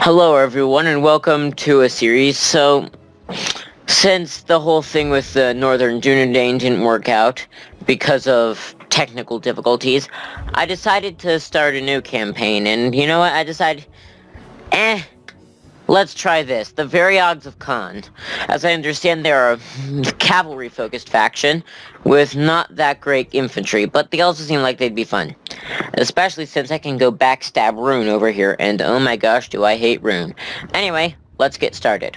Hello everyone and welcome to a series. Since the whole thing with the Northern Dunedain didn't work out because of technical difficulties, I decided to start a new campaign, and you know what? I decided, let's try this. The Variags of Khan. As I understand, they're a cavalry-focused faction with not that great infantry, but they also seem like they'd be fun. Especially since I can go backstab Rune over here, and oh my gosh, do I hate Rune. Anyway, let's get started.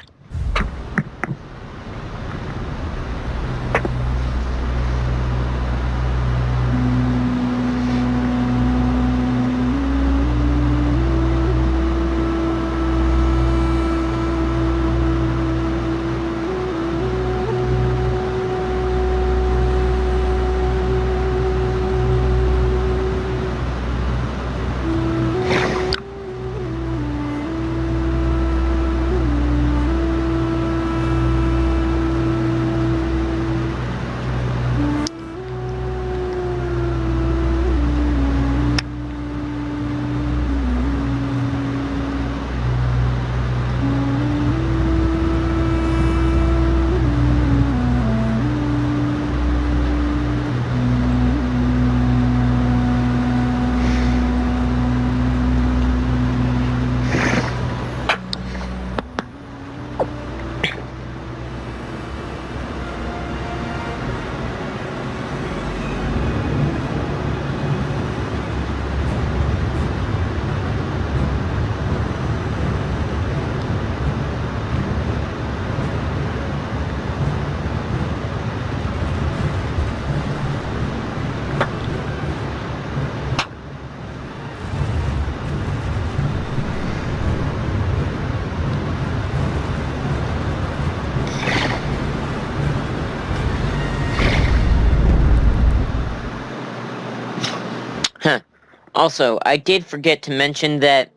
Also, I did forget to mention that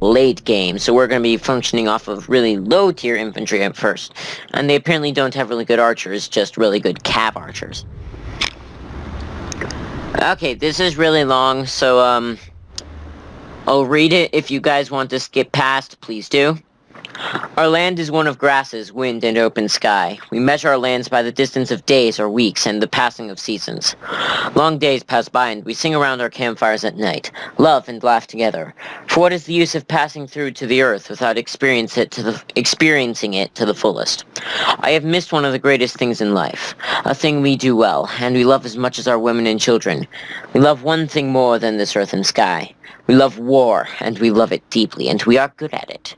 late game, so we're going to be functioning off of really low tier infantry at first. And they apparently don't have really good archers, just really good cav archers. Okay, this is really long, so I'll read it. If you guys want to skip past, please do. Our land is one of grasses, wind, and open sky. We measure our lands by the distance of days or weeks and the passing of seasons. Long days pass by and we sing around our campfires at night, love and laugh together. For what is the use of passing through to the earth without experiencing it to the fullest? I have missed one of the greatest things in life, a thing we do well, and we love as much as our women and children. We love one thing more than this earth and sky. We love war, and we love it deeply, and we are good at it.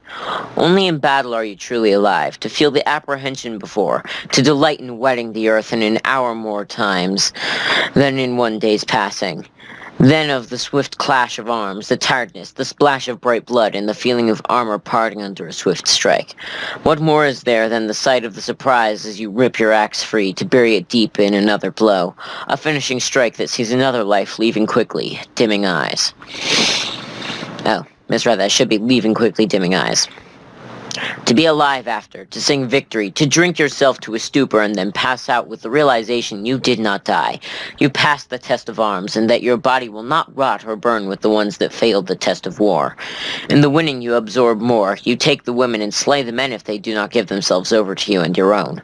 Only in battle are you truly alive, to feel the apprehension before, to delight in wetting the earth in an hour more times than in one day's passing. Then of the swift clash of arms, the tiredness, the splash of bright blood, and the feeling of armor parting under a swift strike. What more is there than the sight of the surprise as you rip your axe free to bury it deep in another blow, a finishing strike that sees another life leaving quickly, dimming eyes. Oh, misread that. Should be leaving quickly, dimming eyes. To be alive after, to sing victory, to drink yourself to a stupor and then pass out with the realization you did not die. You passed the test of arms, and that your body will not rot or burn with the ones that failed the test of war. In the winning you absorb more. You take the women and slay the men if they do not give themselves over to you and your own.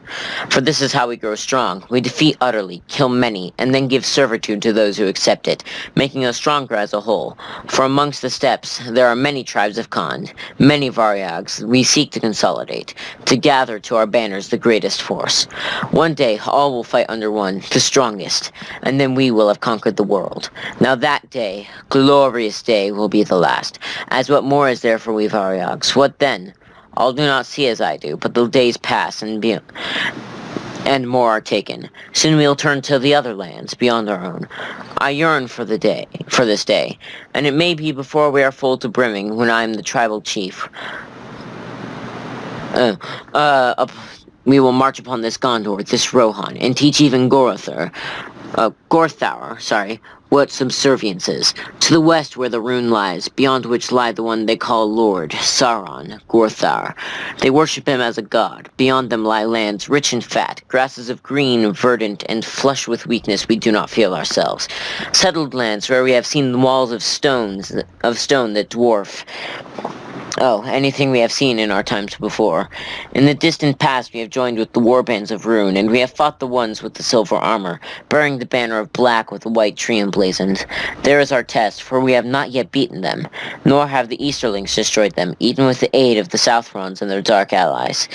For this is how we grow strong. We defeat utterly, kill many, and then give servitude to those who accept it, making us stronger as a whole. For amongst the steppes there are many tribes of Khan, many Variags. We seek to consolidate, to gather to our banners the greatest force. One day all will fight under one, the strongest, and then we will have conquered the world. Now that day, glorious day, will be the last. As what more is there for we Variags? What then? All do not see as I do, but the days pass and more are taken. Soon we'll turn to the other lands beyond our own. I yearn for this day, and it may be before we are full to brimming when I am the tribal chief. We will march upon this Gondor, this Rohan, and teach even Gorthaur, what subservience is. To the west where the Rune lies, beyond which lie the one they call Lord, Sauron, Gorthaur. They worship him as a god. Beyond them lie lands rich and fat, grasses of green, verdant, and flush with weakness we do not feel ourselves. Settled lands where we have seen the walls of stone that dwarf Oh, anything we have seen in our times before. In the distant past we have joined with the warbands of Rune, and we have fought the ones with the silver armor, bearing the banner of black with the white tree emblazoned. There is our test, for we have not yet beaten them, nor have the Easterlings destroyed them, even with the aid of the Southrons and their dark allies.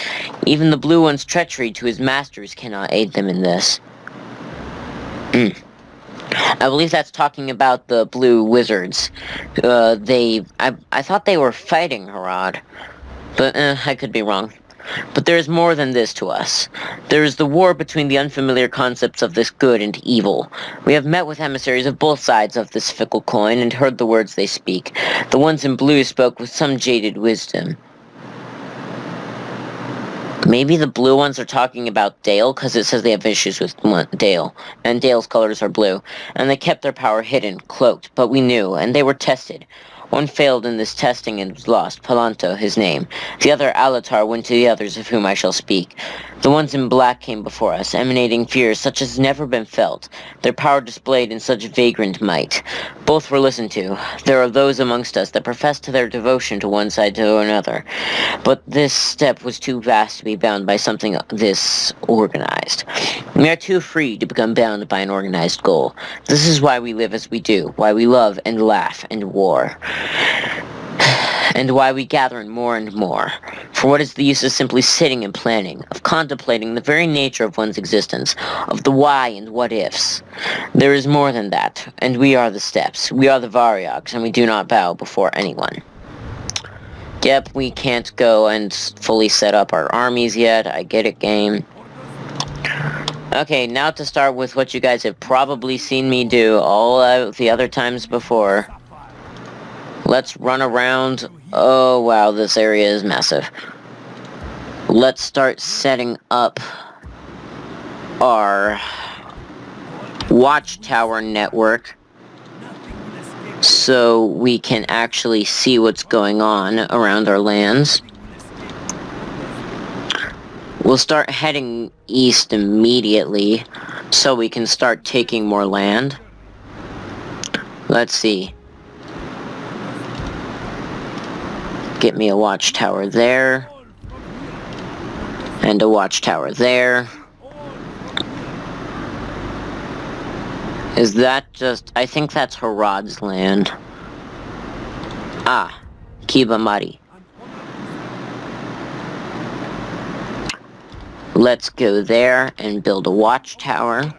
Even the Blue One's treachery to his masters cannot aid them in this. I believe that's talking about the blue wizards. I thought they were fighting Harad, but I could be wrong. But there is more than this to us. There is the war between the unfamiliar concepts of this good and evil. We have met with emissaries of both sides of this fickle coin and heard the words they speak. The ones in blue spoke with some jaded wisdom. Maybe the blue ones are talking about Dale, because it says they have issues with Dale, and Dale's colors are blue, and they kept their power hidden, cloaked, but we knew, and they were tested. One failed in this testing and was lost, Palanto, his name. The other, Alatar, went to the others of whom I shall speak. The ones in black came before us, emanating fears such as never been felt, their power displayed in such vagrant might. Both were listened to. There are those amongst us that profess to their devotion to one side to another, but this step was too vast to be bound by something this organized. We are too free to become bound by an organized goal. This is why we live as we do, why we love and laugh and war, and why we gather in more and more. For what is the use of simply sitting and planning, of contemplating the very nature of one's existence, of the why and what-ifs? There is more than that, and we are the steps. We are the Variags, and we do not bow before anyone. Yep, we can't go and fully set up our armies yet. I get it, game. Okay, now to start with what you guys have probably seen me do all the other times before. Let's run around. Oh, wow, this area is massive. Let's start setting up our watchtower network so we can actually see what's going on around our lands. We'll start heading east immediately so we can start taking more land. Let's see. Get me a watchtower there. And a watchtower there. Is that just... I think that's Harad's land. Ah, Kibamari. Let's go there and build a watchtower.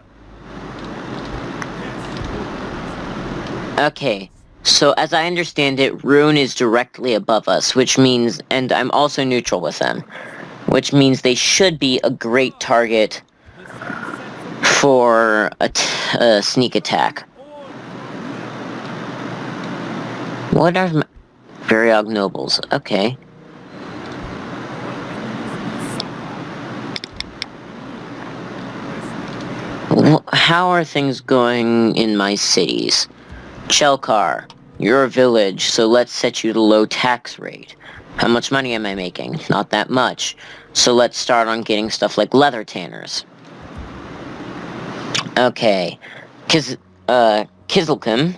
Okay, so as I understand it, Rune is directly above us, which means... And I'm also neutral with them. Which means they should be a great target for a sneak attack. What are Variag nobles? Okay. How are things going in my cities? Chelkar, you're a village, so let's set you to low tax rate. How much money am I making? Not that much. So let's start on getting stuff like leather tanners. Okay. Kizilkim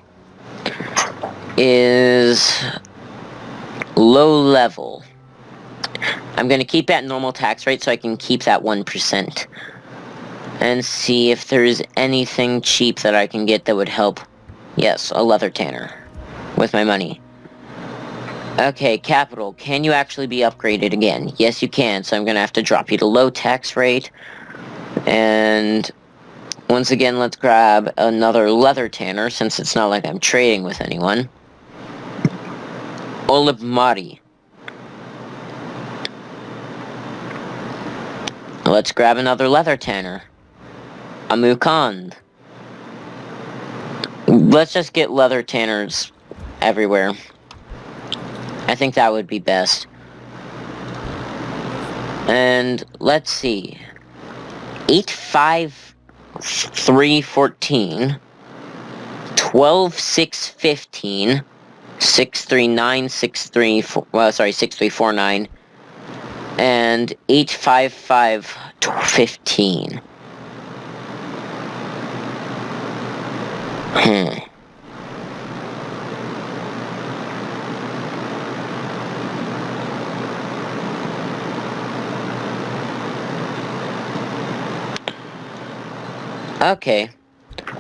is low level. I'm gonna keep at normal tax rate so I can keep that 1%. And see if there's anything cheap that I can get that would help. Yes, a leather tanner. With my money. Okay, capital. Can you actually be upgraded again? Yes, you can, so I'm gonna have to drop you to low tax rate. And once again, let's grab another leather tanner, since it's not like I'm trading with anyone. Olibmari. Let's grab another leather tanner. Amukand. Let's just get leather tanners everywhere. I think that would be best. And let's see. 85314, 12615, 6349, and 85515. Okay.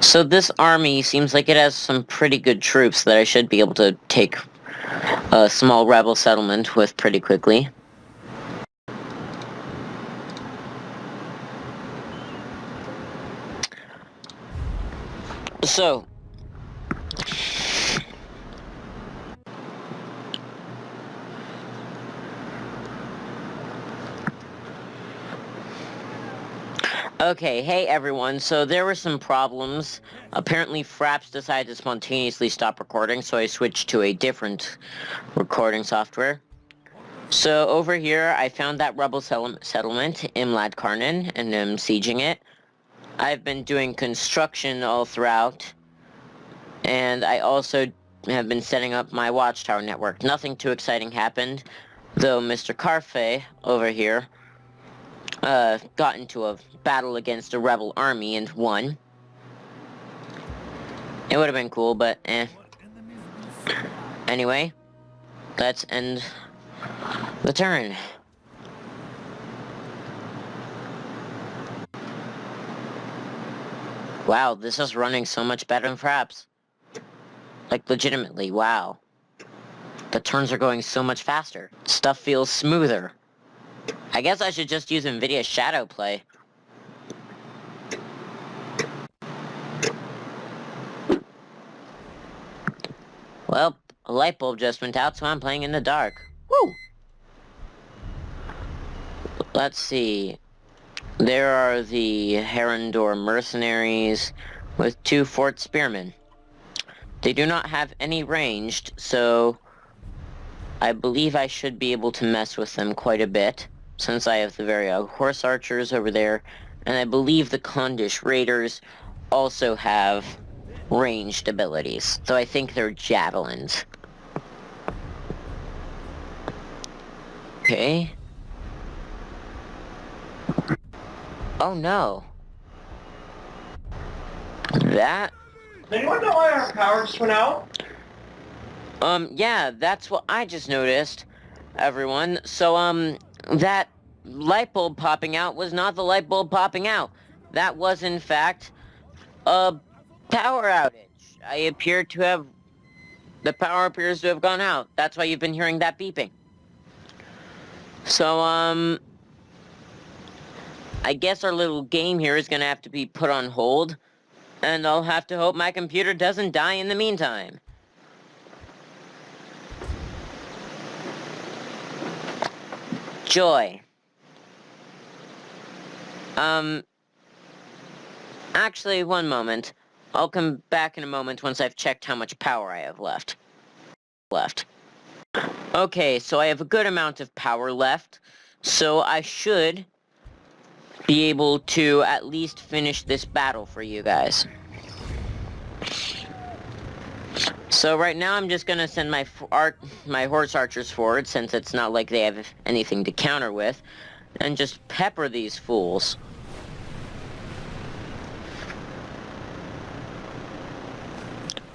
So this army seems like it has some pretty good troops that I should be able to take a small rebel settlement with pretty quickly. So, okay, hey everyone, so there were some problems. Apparently Fraps decided to spontaneously stop recording, so I switched to a different recording software. So over here, I found that rebel settlement, Imlad Karnan, and am sieging it. I've been doing construction all throughout, and I also have been setting up my watchtower network. Nothing too exciting happened, though Mr. Carfe over here got into a battle against a rebel army and won. It would have been cool, but eh. Anyway, let's end the turn. Wow, this is running so much better than Fraps. Like, legitimately, wow. The turns are going so much faster. Stuff feels smoother. I guess I should just use NVIDIA Shadow Play. Well, a light bulb just went out, so I'm playing in the dark. Woo! Let's see. There are the Herondor mercenaries with 2 Fort Spearmen. They do not have any ranged, so I believe I should be able to mess with them quite a bit, since I have the Variag horse archers over there, and I believe the Kondish raiders also have ranged abilities, though I think they're javelins. Okay. Oh no. That... Does anyone know why our power just went out? Yeah, that's what I just noticed, everyone. So, that light bulb popping out was not the light bulb popping out. That was, in fact, a power outage. The power appears to have gone out. That's why you've been hearing that beeping. So, I guess our little game here is gonna have to be put on hold, and I'll have to hope my computer doesn't die in the meantime. Joy. Actually, one moment. I'll come back in a moment once I've checked how much power I have left. Okay, so I have a good amount of power left, so I should be able to at least finish this battle for you guys. So right now I'm just gonna send my horse archers forward, since it's not like they have anything to counter with, and just pepper these fools.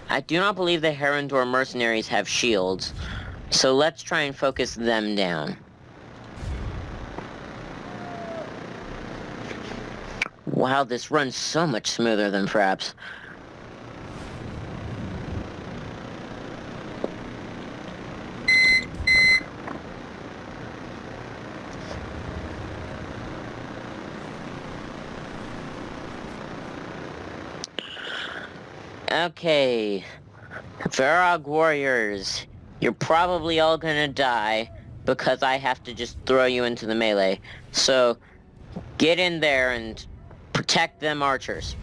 I do not believe the Herondor mercenaries have shields, so let's try and focus them down. Wow, this runs so much smoother than Fraps. Okay, Varag warriors, you're probably all gonna die because I have to just throw you into the melee. So, get in there and protect them archers.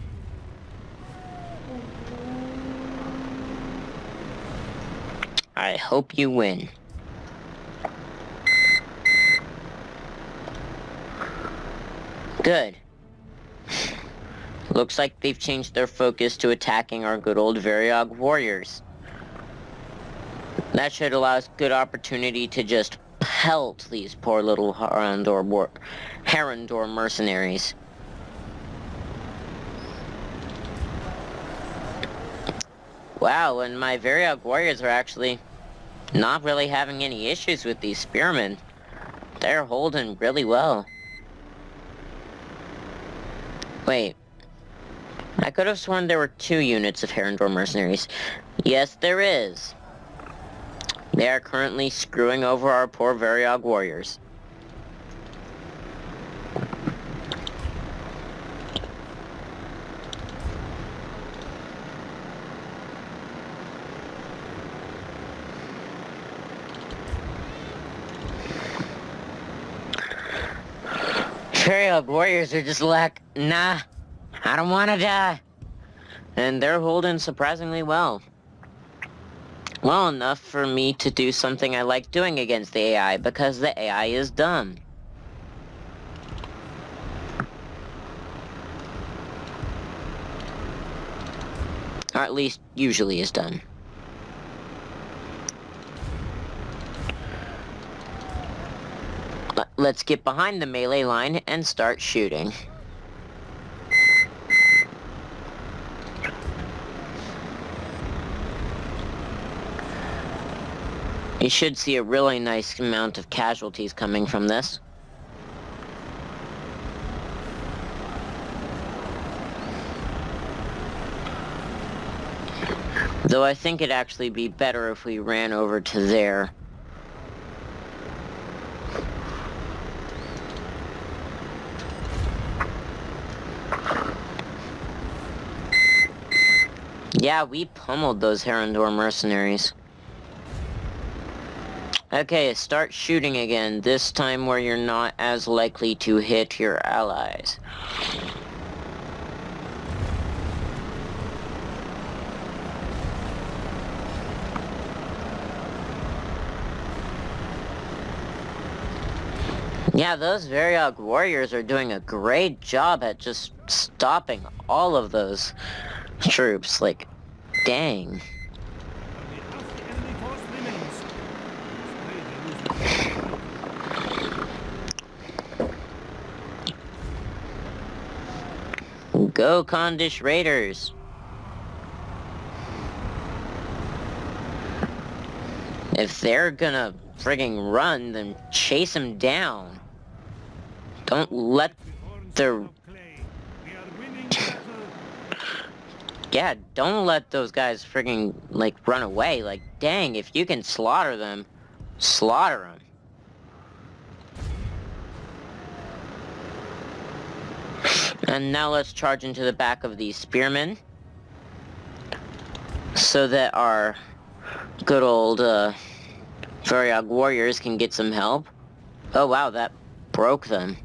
I hope you win. Good. Looks like they've changed their focus to attacking our good old Variag warriors. That should allow us good opportunity to just pelt these poor little Herondor mercenaries. Wow, and my Variag warriors are actually not really having any issues with these spearmen. They're holding really well. Wait. I could have sworn there were 2 units of Herondor mercenaries. Yes, there is. They are currently screwing over our poor Variag warriors. Variag warriors are just like, nah, I don't want to die. And they're holding surprisingly well. Well enough for me to do something I like doing against the AI, because the AI is dumb. Or at least, usually is dumb. Let's get behind the melee line and start shooting. You should see a really nice amount of casualties coming from this. Though I think it'd actually be better if we ran over to there. Yeah, we pummeled those Herondor mercenaries. Okay, start shooting again, this time where you're not as likely to hit your allies. Yeah, those Variag warriors are doing a great job at just stopping all of those troops, like, dang. Go Kondish Raiders! If they're gonna frigging run, then chase them down. Don't let the... Yeah, don't let those guys frigging, like, run away. Like, dang, if you can slaughter them, slaughter them. And now let's charge into the back of these spearmen, so that our good old, Variag warriors can get some help. Oh wow, that broke them.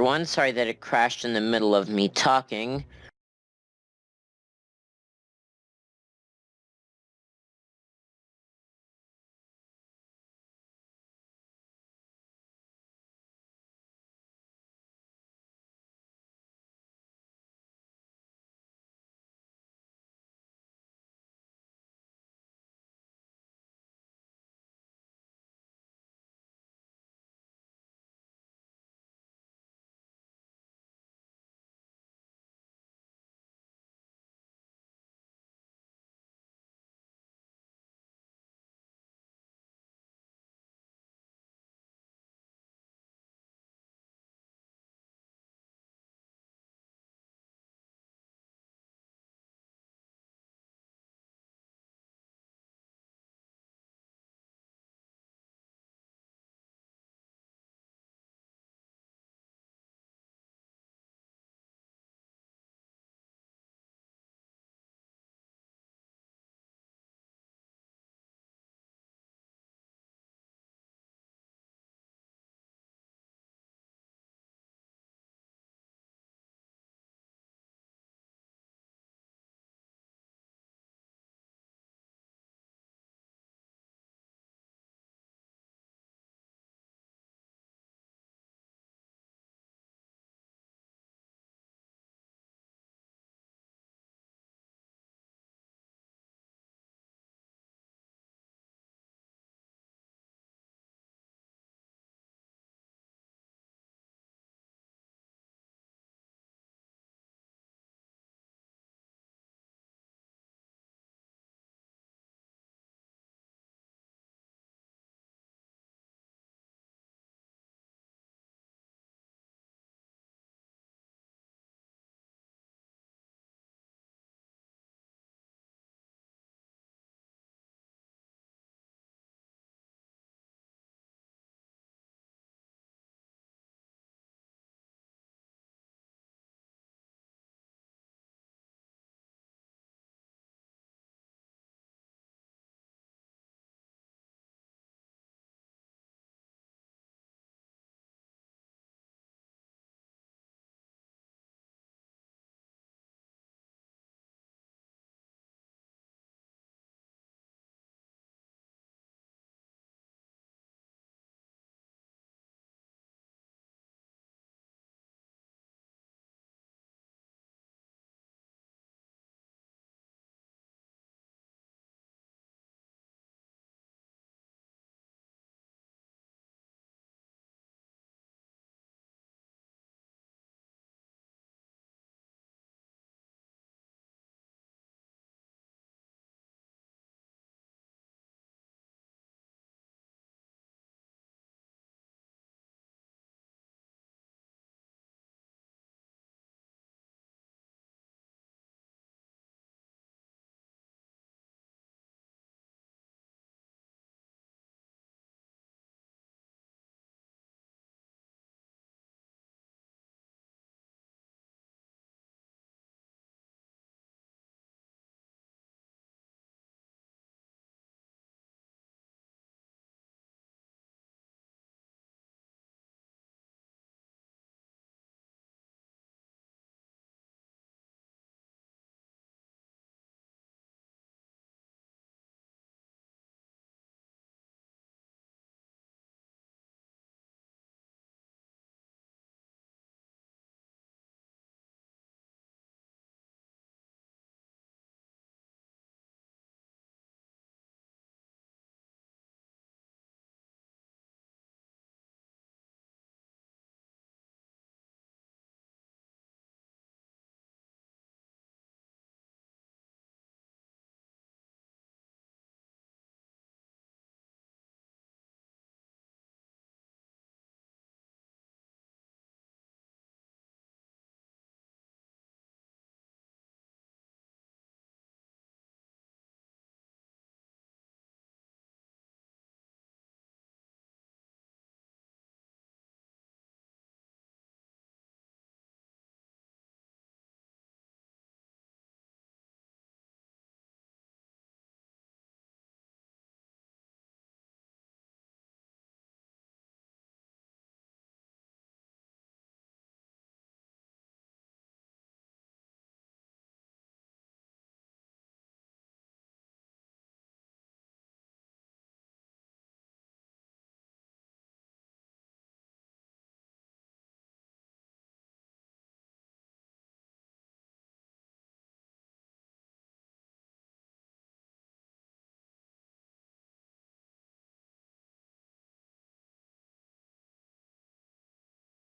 everyone. Sorry that it crashed in the middle of me talking.